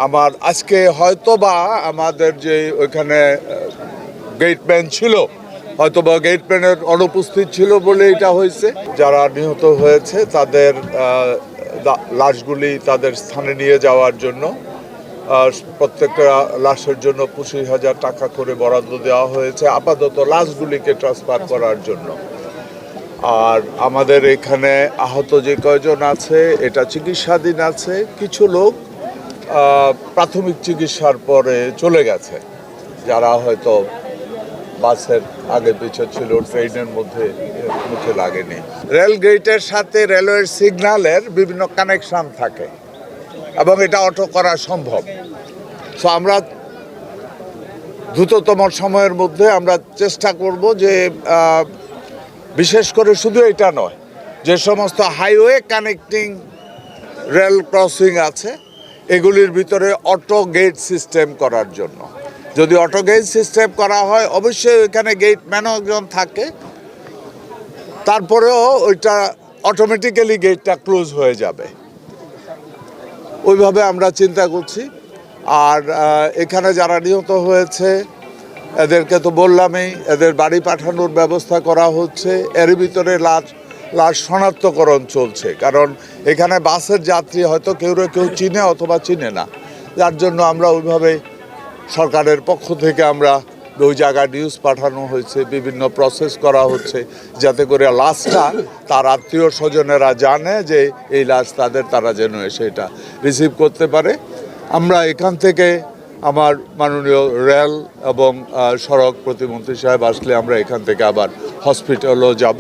আমার আজকে হয়তোবা আমাদের যে ওইখানে গেটম্যান ছিল, হয়তোবা গেটম্যানের অনুপস্থিত ছিল বলে এটা হয়েছে। যারা নিহত হয়েছে তাদের লাশগুলি তাদের স্থানে নিয়ে যাওয়ার জন্য প্রত্যেকটা লাশের জন্য 25,000 টাকা করে বরাদ্দ দেওয়া হয়েছে আপাতত লাশগুলিকে ট্রান্সফার করার জন্য। আর আমাদের এখানে আহত যে কয়জন আছে এটা চিকিৎসাধীন আছে। কিছু লোক প্রাথমিক চিকিৎসার পরে চলে গেছে, যারা হয়তো বাসের আগে পিছু ছিল, ট্রেনের মধ্যে মুখে লাগেনি। রেল গেটের সাথে রেলওয়ের সিগন্যালের বিভিন্ন কানেকশন থাকে এবং এটা অটো করা সম্ভব। সো আমরা দ্রুততম সময়ের মধ্যে আমরা চেষ্টা করব যে বিশেষ করে শুধু এটা নয়, যে সমস্ত হাইওয়ে কানেক্টিং রেল ক্রসিং আছে এগুলির ভিতরে অটো গেট সিস্টেম করার জন্য। যদি অটো গেট সিস্টেম করা হয় অবশ্যই ওইখানে গেটম্যানও একজন থাকে, তারপরেও ওইটা অটোমেটিক্যালি গেটটা ক্লোজ হয়ে যাবে, ওইভাবে আমরা চিন্তা করছি। আর এখানে যারা নিহত হয়েছে এদেরকে তো বললামই, এদের বাড়ি পাঠানোর ব্যবস্থা করা হচ্ছে। এর ভিতরে লাশ শনাক্তকরণ চলছে, কারণ এখানে বাসের যাত্রী হয়তো কেউ চিনে অথবা চিনে না, যার জন্য আমরা ওইভাবে সরকারের পক্ষ থেকে আমরা ওই জায়গায় নিউজ পাঠানো হয়েছে, বিভিন্ন প্রসেস করা হচ্ছে যাতে করে লাশটা তার আত্মীয় স্বজনেরা জানে যে এই লাশ তারা যেন এসে এটা রিসিভ করতে পারে। আমরা এখান থেকে আমার মাননীয় রেল এবং সড়ক প্রতিমন্ত্রী সাহেব আসলে আমরা এখান থেকে আবার হসপিটালও যাব।